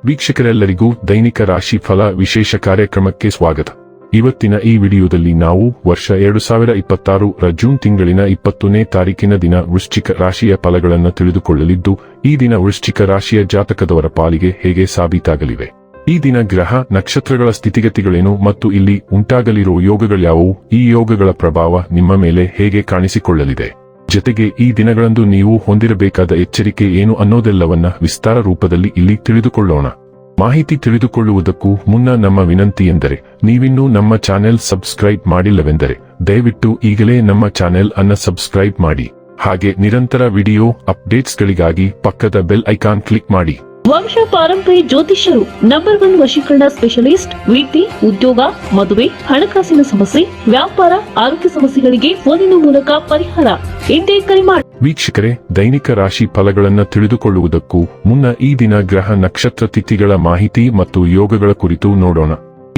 ವೀಕ್ಷಕರೆಲ್ಲರಿಗೂ ದೈನಿಕ ರಾಶಿ ಫಲ ವಿಶೇಷ ಕಾರ್ಯಕ್ರಮಕ್ಕೆ ಸ್ವಾಗತ. ಇವತ್ತಿನ ಈ ವಿಡಿಯೋದಲ್ಲಿ ನಾವು ವರ್ಷ 2026 ರ ಜೂನ್ ತಿಂಗಳಿನ 20ನೇ ತಾರೀಕಿನ ದಿನ ವೃಶ್ಚಿಕ ರಾಶಿಯ ಫಲಗಳನ್ನು ತಿಳಿದುಕೊಳ್ಳಲಿದ್ದು, ಈ ದಿನ ವೃಶ್ಚಿಕ ರಾಶಿಯ ಜಾತಕದವರ ಪಾಲಿಗೆ ಹೇಗೆ ಸಾಬೀತಾಗಲಿವೆ, ಈ ದಿನ ಗ್ರಹ ನಕ್ಷತ್ರಗಳ ಸ್ಥಿತಿಗತಿಗಳೇನು ಮತ್ತು ಇಲ್ಲಿ ಉಂಟಾಗಲಿರುವ ಯೋಗಗಳ್ಯಾವುವು, ಈ ಯೋಗಗಳ ಪ್ರಭಾವ ನಿಮ್ಮ ಮೇಲೆ ಹೇಗೆ ಕಾಣಿಸಿಕೊಳ್ಳಲಿದೆ, ಜೊತೆಗೆ ಈ ದಿನಗಳಂದು ನೀವು ಹೊಂದಿರಬೇಕಾದ ಎಚ್ಚರಿಕೆ ಏನು ಅನ್ನೋದೆಲ್ಲವನ್ನ ವಿಸ್ತಾರ ರೂಪದಲ್ಲಿ ಇಲ್ಲಿ ತಿಳಿದುಕೊಳ್ಳೋಣ. ಮಾಹಿತಿ ತಿಳಿದುಕೊಳ್ಳುವುದಕ್ಕೂ ಮುನ್ನ ನಮ್ಮ ವಿನಂತಿ ಎಂದರೆ, ನೀವಿನ್ನೂ ನಮ್ಮ ಚಾನೆಲ್ ಸಬ್ಸ್ಕ್ರೈಬ್ ಮಾಡಿಲ್ಲವೆಂದರೆ ದಯವಿಟ್ಟು ಈಗಲೇ ನಮ್ಮ ಚಾನೆಲ್ ಅನ್ನು ಸಬ್ಸ್ಕ್ರೈಬ್ ಮಾಡಿ. ಹಾಗೆ ನಿರಂತರ ವಿಡಿಯೋ ಅಪ್ಡೇಟ್ಸ್ಗಳಿಗಾಗಿ ಪಕ್ಕದ ಬೆಲ್ ಐಕಾನ್ ಕ್ಲಿಕ್ ಮಾಡಿ. ವಂಶ ಪಾರಂಪರ್ಯ ಜ್ಯೋತಿಷ್ಯರು ನಂಬರ್ 1 ವಶೀಕರಣ ಸ್ಪೆಷಲಿಸ್ಟ್. ವೃತ್ತಿ, ಉದ್ಯೋಗ, ಮದುವೆ, ಹಣಕಾಸಿನ ಸಮಸ್ಯೆ, ವ್ಯಾಪಾರ, ಆರೋಗ್ಯ ಸಮಸ್ಯೆಗಳಿಗೆ ಫೋನಿನ ಮೂಲಕ ಪರಿಹಾರ. ಇಂದೇ ಕರೆ ಮಾಡಿ. ವೀಕ್ಷಕರೇ, ದೈನಿಕ ರಾಶಿ ಫಲಗಳನ್ನು ತಿಳಿದುಕೊಳ್ಳುವುದಕ್ಕೂ ಮುನ್ನ ಈ ದಿನ ಗ್ರಹ ನಕ್ಷತ್ರ ತಿಥಿಗಳ ಮಾಹಿತಿ ಮತ್ತು ಯೋಗಗಳ ಕುರಿತು ನೋಡೋಣ.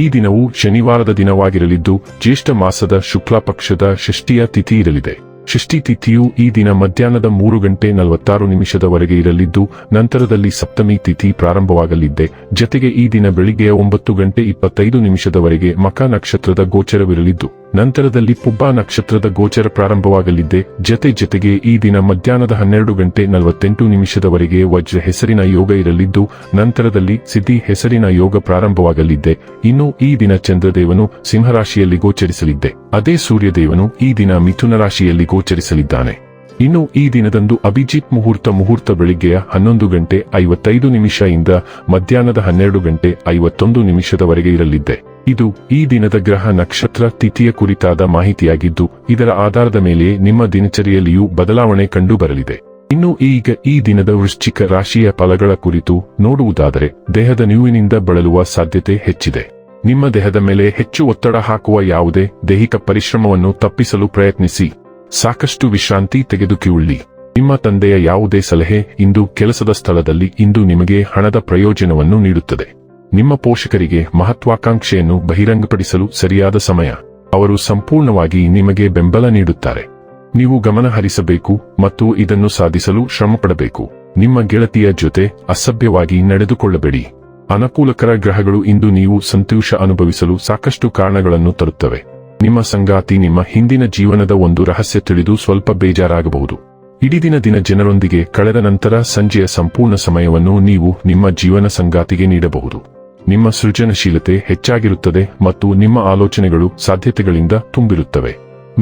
ಈ ದಿನವು ಶನಿವಾರದ ದಿನವಾಗಿರಲಿದ್ದು, ಜ್ಯೇಷ್ಠ ಮಾಸದ ಶುಕ್ಲ ಪಕ್ಷದ ಷಷ್ಠಿಯ ತಿಥಿ ಇರಲಿದೆ. ಷಷ್ಠಿ ತಿಥಿಯು ಈ ದಿನ ಮಧ್ಯಾಹ್ನದ 3:46 ಇರಲಿದ್ದು, ನಂತರದಲ್ಲಿ ಸಪ್ತಮಿ ತಿಥಿ ಪ್ರಾರಂಭವಾಗಲಿದೆ. ಜೊತೆಗೆ ಈ ದಿನ ಬೆಳಿಗ್ಗೆ 9:25 ಮಖ ನಕ್ಷತ್ರದ ಗೋಚರವಿರಲಿದ್ದು, ನಂತರದಲ್ಲಿ ಪುಬ್ಬ ನಕ್ಷತ್ರದ ಗೋಚರ ಪ್ರಾರಂಭವಾಗಲಿದೆ. ಜೊತೆಗೆ ಈ ದಿನ ಮಧ್ಯಾಹ್ನದ 12:48 ವಜ್ರ ಹೆಸರಿನ ಯೋಗ ಇರಲಿದ್ದು, ನಂತರದಲ್ಲಿ ಸಿದ್ಧಿ ಹೆಸರಿನ ಯೋಗ ಪ್ರಾರಂಭವಾಗಲಿದೆ. ಇನ್ನು ಈ ದಿನ ಚಂದ್ರದೇವನು ಸಿಂಹರಾಶಿಯಲ್ಲಿ ಗೋಚರಿಸಲಿದ್ದೆ, ಅದೇ ಸೂರ್ಯದೇವನು ಈ ದಿನ ಮಿಥುನ ರಾಶಿಯಲ್ಲಿ ಗೋಚರಿಸಲಿದ್ದಾನೆ. ಇನ್ನು ಈ ದಿನದಂದು ಅಭಿಜಿತ್ ಮುಹೂರ್ತ ಬೆಳಿಗ್ಗೆಯ 11:55 ಇಂದ ಮಧ್ಯಾಹ್ನದ 12:51 ಇರಲಿದೆ. ಇದು ಈ ದಿನದ ಗ್ರಹ ನಕ್ಷತ್ರ ತಿಥಿಯ ಕುರಿತಾದ ಮಾಹಿತಿಯಾಗಿದ್ದು, ಇದರ ಆಧಾರದ ಮೇಲೆ ನಿಮ್ಮ ದಿನಚರಿಯಲ್ಲಿಯೂ ಬದಲಾವಣೆ ಕಂಡುಬರಲಿದೆ. ಇನ್ನು ಈಗ ಈ ದಿನದ ವೃಶ್ಚಿಕ ರಾಶಿಯ ಫಲಗಳ ಕುರಿತು ನೋಡುವುದಾದರೆ, ದೇಹದ ನೋವಿನಿಂದ ಬಳಲುವ ಸಾಧ್ಯತೆ ಹೆಚ್ಚಿದೆ. ನಿಮ್ಮ ದೇಹದ ಮೇಲೆ ಹೆಚ್ಚು ಒತ್ತಡ ಹಾಕುವ ಯಾವುದೇ ದೈಹಿಕ ಪರಿಶ್ರಮವನ್ನು ತಪ್ಪಿಸಲು ಪ್ರಯತ್ನಿಸಿ. ಸಾಕಷ್ಟು ವಿಶ್ರಾಂತಿ ತೆಗೆದುಕೊಳ್ಳಿ. ನಿಮ್ಮ ತಂದೆಯ ಯಾವುದೇ ಸಲಹೆ ಇಂದು ಕೆಲಸದ ಸ್ಥಳದಲ್ಲಿ ಇಂದು ನಿಮಗೆ ಹಣದ ಪ್ರಯೋಜನವನ್ನು ನೀಡುತ್ತದೆ. ನಿಮ್ಮ ಪೋಷಕರಿಗೆ ಮಹತ್ವಾಕಾಂಕ್ಷೆಯನ್ನು ಬಹಿರಂಗಪಡಿಸಲು ಸರಿಯಾದ ಸಮಯ. ಅವರು ಸಂಪೂರ್ಣವಾಗಿ ನಿಮಗೆ ಬೆಂಬಲ ನೀಡುತ್ತಾರೆ. ನೀವು ಗಮನ ಹರಿಸಬೇಕು ಮತ್ತು ಇದನ್ನು ಸಾಧಿಸಲು ಶ್ರಮಪಡಬೇಕು. ನಿಮ್ಮ ಗೆಳತಿಯ ಜೊತೆ ಅಸಭ್ಯವಾಗಿ ನಡೆದುಕೊಳ್ಳಬೇಡಿ. ಅನುಕೂಲಕರ ಗ್ರಹಗಳು ಇಂದು ನೀವು ಸಂತೋಷ ಅನುಭವಿಸಲು ಸಾಕಷ್ಟು ಕಾರಣಗಳನ್ನು ತರುತ್ತವೆ. ನಿಮ್ಮ ಸಂಗಾತಿ ನಿಮ್ಮ ಹಿಂದಿನ ಜೀವನದ ಒಂದು ರಹಸ್ಯ ತಿಳಿದು ಸ್ವಲ್ಪ ಬೇಜಾರಾಗಬಹುದು. ಇಡೀ ದಿನ ಜನರೊಂದಿಗೆ ಕಳೆದ ನಂತರ ಸಂಜೆಯ ಸಂಪೂರ್ಣ ಸಮಯವನ್ನು ನೀವು ನಿಮ್ಮ ಜೀವನ ಸಂಗಾತಿಗೆ ನೀಡಬಹುದು. ನಿಮ್ಮ ಸೃಜನಶೀಲತೆ ಹೆಚ್ಚಾಗಿರುತ್ತದೆ ಮತ್ತು ನಿಮ್ಮ ಆಲೋಚನೆಗಳು ಸಾಧ್ಯತೆಗಳಿಂದ ತುಂಬಿರುತ್ತವೆ.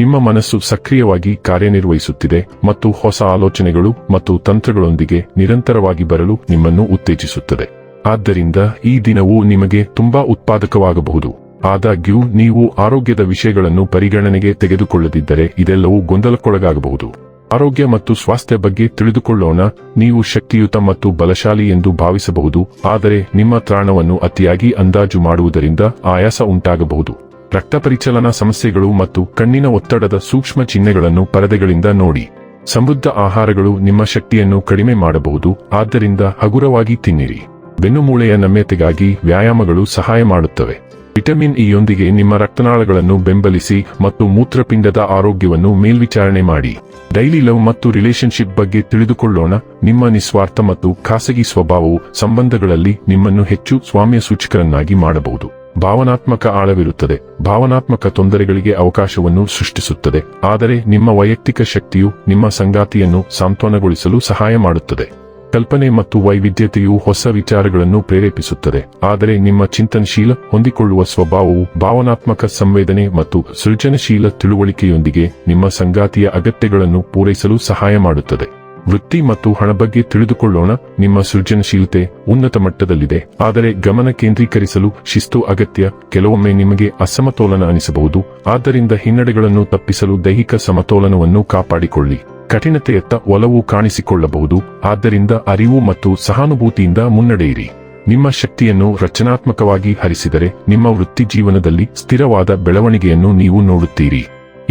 ನಿಮ್ಮ ಮನಸ್ಸು ಸಕ್ರಿಯವಾಗಿ ಕಾರ್ಯನಿರ್ವಹಿಸುತ್ತಿದೆ ಮತ್ತು ಹೊಸ ಆಲೋಚನೆಗಳು ಮತ್ತು ತಂತ್ರಗಳೊಂದಿಗೆ ನಿರಂತರವಾಗಿ ಬರಲು ನಿಮ್ಮನ್ನು ಉತ್ತೇಜಿಸುತ್ತದೆ. ಆದ್ದರಿಂದ ಈ ದಿನವು ನಿಮಗೆ ತುಂಬಾ ಉತ್ಪಾದಕವಾಗಬಹುದು. ಆದಾಗ್ಯೂ ನೀವು ಆರೋಗ್ಯದ ವಿಷಯಗಳನ್ನು ಪರಿಗಣನೆಗೆ ತೆಗೆದುಕೊಳ್ಳದಿದ್ದರೆ ಇದೆಲ್ಲವೂ ಗೊಂದಲಕ್ಕೊಳಗಾಗಬಹುದು. ಆರೋಗ್ಯ ಮತ್ತು ಸ್ವಾಸ್ಥ್ಯ ಬಗ್ಗೆ ತಿಳಿದುಕೊಳ್ಳೋಣ. ನೀವು ಶಕ್ತಿಯುತ ಮತ್ತು ಬಲಶಾಲಿ ಎಂದು ಭಾವಿಸಬಹುದು, ಆದರೆ ನಿಮ್ಮ ತ್ರಾಣವನ್ನು ಅತಿಯಾಗಿ ಅಂದಾಜು ಮಾಡುವುದರಿಂದ ಆಯಾಸ ಉಂಟಾಗಬಹುದು. ರಕ್ತ ಪರಿಚಲನಾ ಸಮಸ್ಯೆಗಳು ಮತ್ತು ಕಣ್ಣಿನ ಒತ್ತಡದ ಸೂಕ್ಷ್ಮ ಚಿಹ್ನೆಗಳನ್ನು ಪರದೆಗಳಿಂದ ನೋಡಿ. ಸಮೃದ್ಧ ಆಹಾರಗಳು ನಿಮ್ಮ ಶಕ್ತಿಯನ್ನು ಕಡಿಮೆ ಮಾಡಬಹುದು, ಆದ್ದರಿಂದ ಹಗುರವಾಗಿ ತಿನ್ನಿರಿ. ಬೆನ್ನುಮೂಳೆಯ ನಮ್ಯತೆಗಾಗಿ ವ್ಯಾಯಾಮಗಳು ಸಹಾಯ ಮಾಡುತ್ತವೆ. ವಿಟಮಿನ್ ಇ ಯೊಂದಿಗೆ ನಿಮ್ಮ ರಕ್ತನಾಳಗಳನ್ನು ಬೆಂಬಲಿಸಿ ಮತ್ತು ಮೂತ್ರಪಿಂಡದ ಆರೋಗ್ಯವನ್ನು ಮೇಲ್ವಿಚಾರಣೆ ಮಾಡಿ. ಡೈಲಿ ಲವ್ ಮತ್ತು ರಿಲೇಶನ್ಶಿಪ್ ಬಗ್ಗೆ ತಿಳಿದುಕೊಳ್ಳೋಣ. ನಿಮ್ಮ ನಿಸ್ವಾರ್ಥ ಮತ್ತು ಖಾಸಗಿ ಸ್ವಭಾವವು ಸಂಬಂಧಗಳಲ್ಲಿ ನಿಮ್ಮನ್ನು ಹೆಚ್ಚು ಸ್ವಾಮ್ಯ ಸೂಚಕರನ್ನಾಗಿ ಮಾಡಬಹುದು. ಭಾವನಾತ್ಮಕ ಆಳವಿರುತ್ತದೆ. ಭಾವನಾತ್ಮಕ ತೊಂದರೆಗಳಿಗೆ ಅವಕಾಶವನ್ನು ಸೃಷ್ಟಿಸುತ್ತದೆ, ಆದರೆ ನಿಮ್ಮ ವೈಯಕ್ತಿಕ ಶಕ್ತಿಯು ನಿಮ್ಮ ಸಂಗಾತಿಯನ್ನು ಸಾಂತ್ವನಗೊಳಿಸಲು ಸಹಾಯ ಮಾಡುತ್ತದೆ. ಕಲ್ಪನೆ ಮತ್ತು ವೈವಿಧ್ಯತೆಯು ಹೊಸ ವಿಚಾರಗಳನ್ನು ಪ್ರೇರೇಪಿಸುತ್ತದೆ, ಆದರೆ ನಿಮ್ಮ ಚಿಂತನಶೀಲ ಹೊಂದಿಕೊಳ್ಳುವ ಸ್ವಭಾವವು ಭಾವನಾತ್ಮಕ ಸಂವೇದನೆ ಮತ್ತು ಸೃಜನಶೀಲ ತಿಳುವಳಿಕೆಯೊಂದಿಗೆ ನಿಮ್ಮ ಸಂಗಾತಿಯ ಅಗತ್ಯಗಳನ್ನು ಪೂರೈಸಲು ಸಹಾಯ ಮಾಡುತ್ತದೆ. ವೃತ್ತಿ ಮತ್ತು ಹಣ ಬಗ್ಗೆ ತಿಳಿದುಕೊಳ್ಳೋಣ. ನಿಮ್ಮ ಸೃಜನಶೀಲತೆ ಉನ್ನತ ಮಟ್ಟದಲ್ಲಿದೆ, ಆದರೆ ಗಮನ ಕೇಂದ್ರೀಕರಿಸಲು ಶಿಸ್ತು ಅಗತ್ಯ. ಕೆಲವೊಮ್ಮೆ ನಿಮಗೆ ಅಸಮತೋಲನ ಅನಿಸಬಹುದು, ಆದ್ದರಿಂದ ಹಿನ್ನಡೆಗಳನ್ನು ತಪ್ಪಿಸಲು ದೈಹಿಕ ಸಮತೋಲನವನ್ನು ಕಾಪಾಡಿಕೊಳ್ಳಿ. ಕಠಿಣತೆಯತ್ತ ಒಲವು ಕಾಣಿಸಿಕೊಳ್ಳಬಹುದು, ಆದ್ದರಿಂದ ಅರಿವು ಮತ್ತು ಸಹಾನುಭೂತಿಯಿಂದ ಮುನ್ನಡೆಯಿರಿ. ನಿಮ್ಮ ಶಕ್ತಿಯನ್ನು ರಚನಾತ್ಮಕವಾಗಿ ಹರಿಸಿದರೆ ನಿಮ್ಮ ವೃತ್ತಿ ಜೀವನದಲ್ಲಿ ಸ್ಥಿರವಾದ ಬೆಳವಣಿಗೆಯನ್ನು ನೀವು ನೋಡುತ್ತೀರಿ.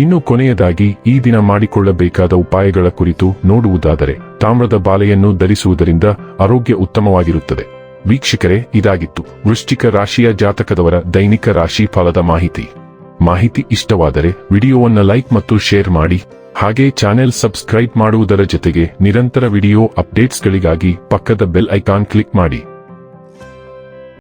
ಇನ್ನು ಕೊನೆಯದಾಗಿ ಈ ದಿನ ಮಾಡಿಕೊಳ್ಳಬೇಕಾದ ಉಪಾಯಗಳ ಕುರಿತು ನೋಡುವುದಾದರೆ, ತಾಮ್ರದ ಬಾಲೆಯನ್ನು ಧರಿಸುವುದರಿಂದ ಆರೋಗ್ಯ ಉತ್ತಮವಾಗಿರುತ್ತದೆ. ವೀಕ್ಷಕರೇ, ಇದಾಗಿತ್ತು ವೃಶ್ಚಿಕ ರಾಶಿಯ ಜಾತಕದವರ ದೈನಿಕ ರಾಶಿ ಫಲದ ಮಾಹಿತಿ ಇಷ್ಟವಾದರೆ ವಿಡಿಯೋವನ್ನು ಲೈಕ್ ಮತ್ತು ಶೇರ್ ಮಾಡಿ. ಹಾಗೆ ಚಾನೆಲ್ ಸಬ್ಸ್ಕ್ರೈಬ್ ಮಾಡುವುದರ ಜೊತೆಗೆ ನಿರಂತರ ವಿಡಿಯೋ ಅಪ್ಡೇಟ್ಸ್ಗಳಿಗಾಗಿ ಪಕ್ಕದ ಬೆಲ್ ಐಕಾನ್ ಕ್ಲಿಕ್ ಮಾಡಿ.